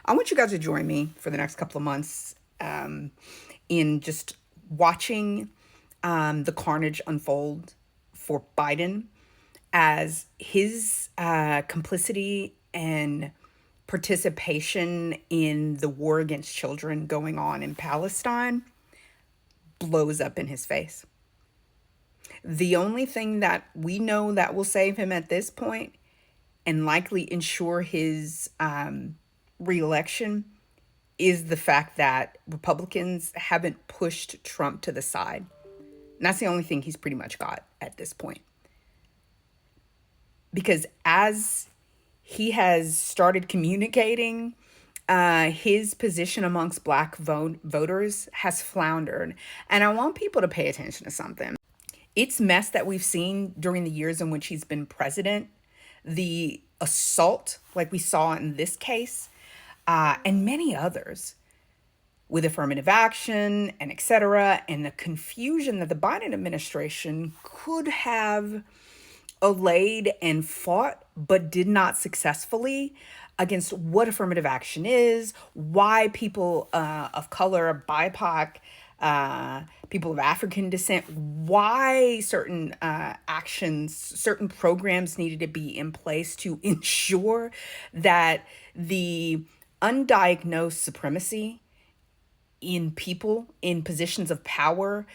I want you guys to join me for the next couple of months in just watching the carnage unfold for Biden as his complicity and participation in the war against children going on in Palestine blows up in his face. The only thing that we know that will save him at this point and likely ensure his reelection is the fact that Republicans haven't pushed Trump to the side. And that's the only thing he's pretty much got at this point. Because as he has started communicating, his position amongst black voters has floundered. And I want people to pay attention to something. It's mess that we've seen during the years in which he's been president, the assault like we saw in this case, and many others with affirmative action and et cetera, and the confusion that the Biden administration could have allayed and fought, but did not successfully against what affirmative action is, why people of color, BIPOC, people of African descent, why certain actions, certain programs needed to be in place to ensure that the undiagnosed supremacy in people in positions of power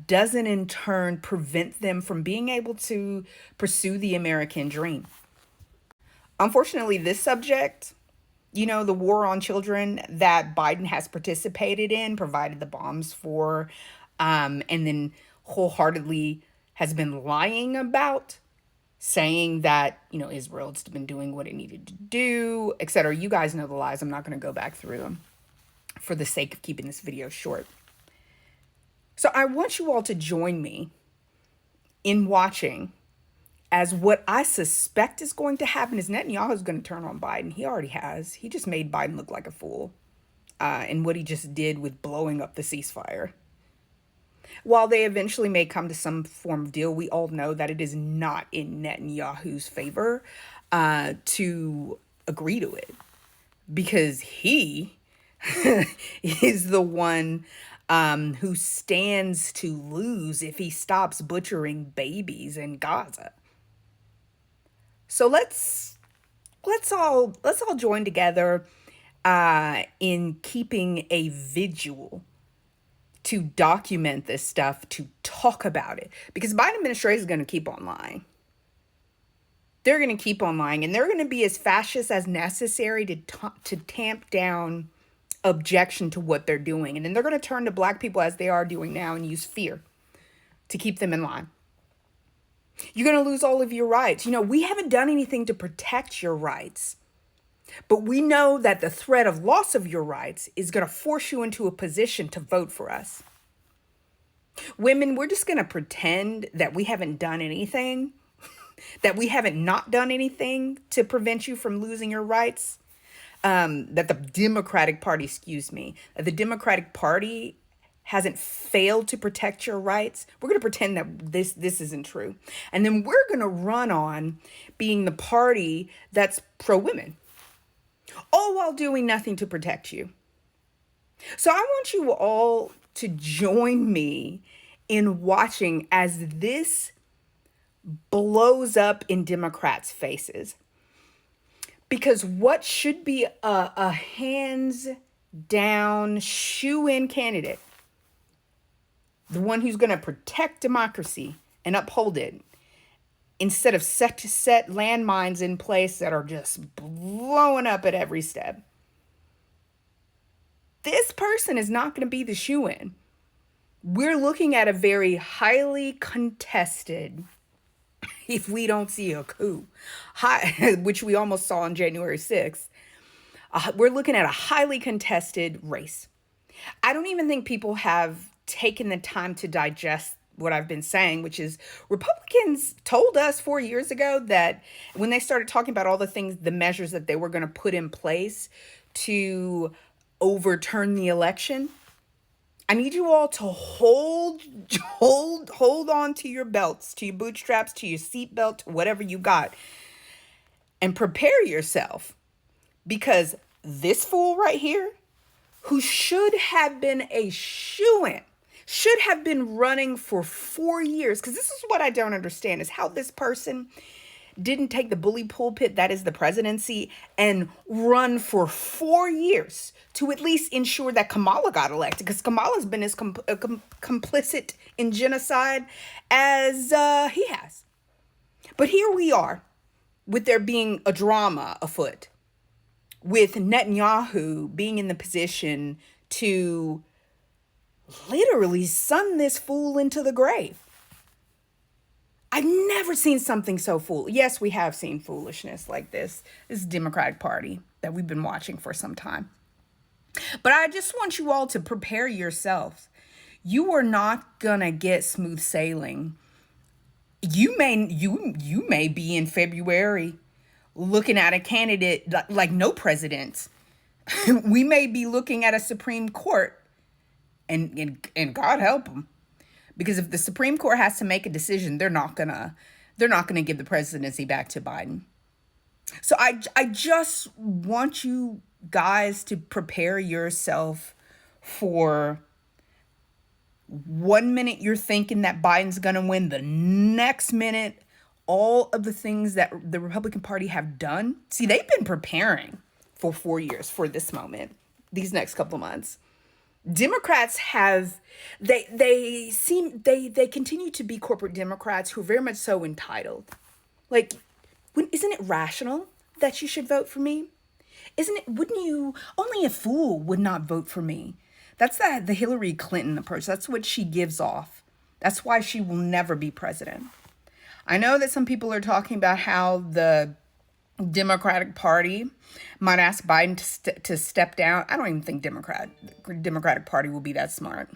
doesn't in turn prevent them from being able to pursue the American dream. Unfortunately, this subject, the war on children that Biden has participated in, provided the bombs for, and then wholeheartedly has been lying about, saying that, Israel's been doing what it needed to do, et cetera. You guys know the lies. I'm not going to go back through them for the sake of keeping this video short. So I want you all to join me in watching as what I suspect is going to happen is Netanyahu is going to turn on Biden. He already has. He just made Biden look like a fool in what he just did with blowing up the ceasefire. While they eventually may come to some form of deal, we all know that it is not in Netanyahu's favor to agree to it, because he is the one who stands to lose if he stops butchering babies in Gaza. So let's all join together in keeping a vigil to document this stuff, to talk about it, because the Biden administration is going to keep on lying. They're going to keep on lying, and they're going to be as fascist as necessary to tamp down objection to what they're doing. And then they're going to turn to black people, as they are doing now, and use fear to keep them in line. You're going to lose all of your rights. We haven't done anything to protect your rights, but we know that the threat of loss of your rights is going to force you into a position to vote for us. Women, we're just going to pretend that we haven't done anything, that we haven't not done anything to prevent you from losing your rights. That the Democratic Party, that the Democratic Party hasn't failed to protect your rights. We're going to pretend that this isn't true. And then we're going to run on being the party that's pro-women, all while doing nothing to protect you. So I want you all to join me in watching as this blows up in Democrats' faces. Because what should be a hands-down, shoe-in candidate, the one who's going to protect democracy and uphold it, instead of set landmines in place that are just blowing up at every step, this person is not going to be the shoe-in. We're looking at a very highly contested, if we don't see a coup, which we almost saw on January 6th, we're looking at a highly contested race. I don't even think people have taken the time to digest what I've been saying, which is Republicans told us 4 years ago that when they started talking about all the things, the measures that they were going to put in place to overturn the election, I need you all to hold on to your belts, to your bootstraps, to your seatbelt, to whatever you got, and prepare yourself, because this fool right here, who should have been a shoo-in, should have been running for 4 years. Because this is what I don't understand, is how this person didn't take the bully pulpit that is the presidency and run for 4 years to at least ensure that Kamala got elected, because Kamala's been as complicit in genocide as he has. But here we are, with there being a drama afoot, with Netanyahu being in the position to literally send this fool into the grave. I've never seen something so foolish. Yes, we have seen foolishness like this. This Democratic Party that we've been watching for some time. But I just want you all to prepare yourselves. You are not gonna get smooth sailing. You may be in February looking at a candidate like no president. We may be looking at a Supreme Court, and God help them. Because if the Supreme Court has to make a decision, they're not gonna give the presidency back to Biden. So I just want you guys to prepare yourself for 1 minute you're thinking that Biden's gonna win, the next minute all of the things that the Republican Party have done. See, they've been preparing for 4 years for this moment, these next couple of months. Democrats have, they continue to be corporate Democrats who are very much so entitled. Like, isn't it rational that you should vote for me? Wouldn't you, only a fool would not vote for me. That's the Hillary Clinton approach. That's what she gives off. That's why she will never be president. I know that some people are talking about how the Democratic Party might ask Biden to step down. I don't even think Democratic Party will be that smart.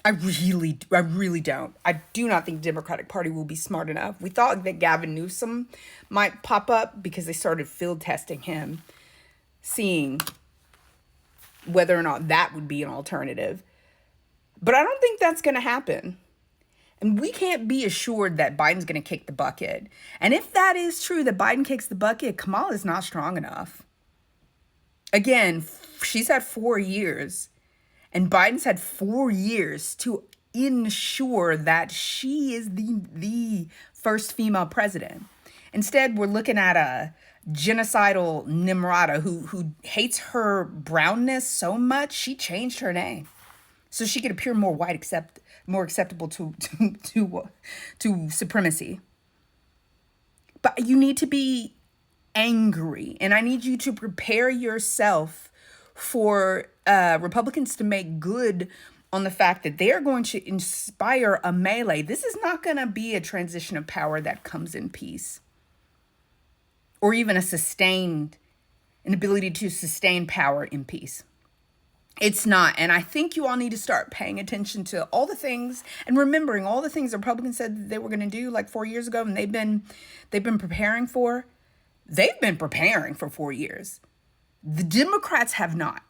I really don't. I do not think Democratic Party will be smart enough. We thought that Gavin Newsom might pop up because they started field testing him, seeing whether or not that would be an alternative. But I don't think that's going to happen. And we can't be assured that Biden's going to kick the bucket. And if that is true, that Biden kicks the bucket, Kamala is not strong enough. Again, she's had 4 years, and Biden's had 4 years to ensure that she is the first female president. Instead, we're looking at a genocidal Nimrata who hates her brownness so much, she changed her name so she could appear more white, more acceptable to supremacy. But you need to be angry, and I need you to prepare yourself for Republicans to make good on the fact that they are going to inspire a melee. This is not going to be a transition of power that comes in peace, or even an ability to sustain power in peace. It's not. And I think you all need to start paying attention to all the things and remembering all the things the Republicans said that they were going to do like 4 years ago, and they've been preparing for. They've been preparing for 4 years. The Democrats have not.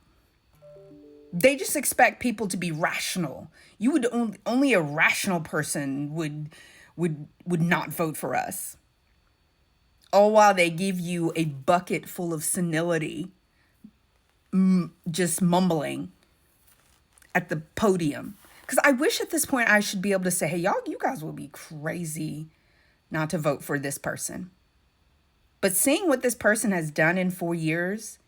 They just expect people to be rational. You would only a rational person would not vote for us. All while they give you a bucket full of senility, just mumbling at the podium. Because I wish at this point I should be able to say, hey, you guys will be crazy not to vote for this person. But seeing what this person has done in 4 years,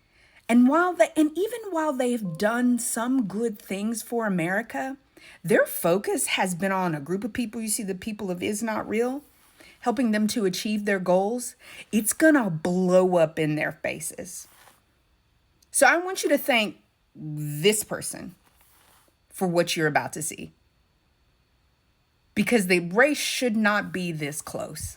and even while they've done some good things for America, their focus has been on a group of people. You see, the people of Is Not Real, helping them to achieve their goals. It's gonna blow up in their faces. So I want you to thank this person for what you're about to see, because the race should not be this close.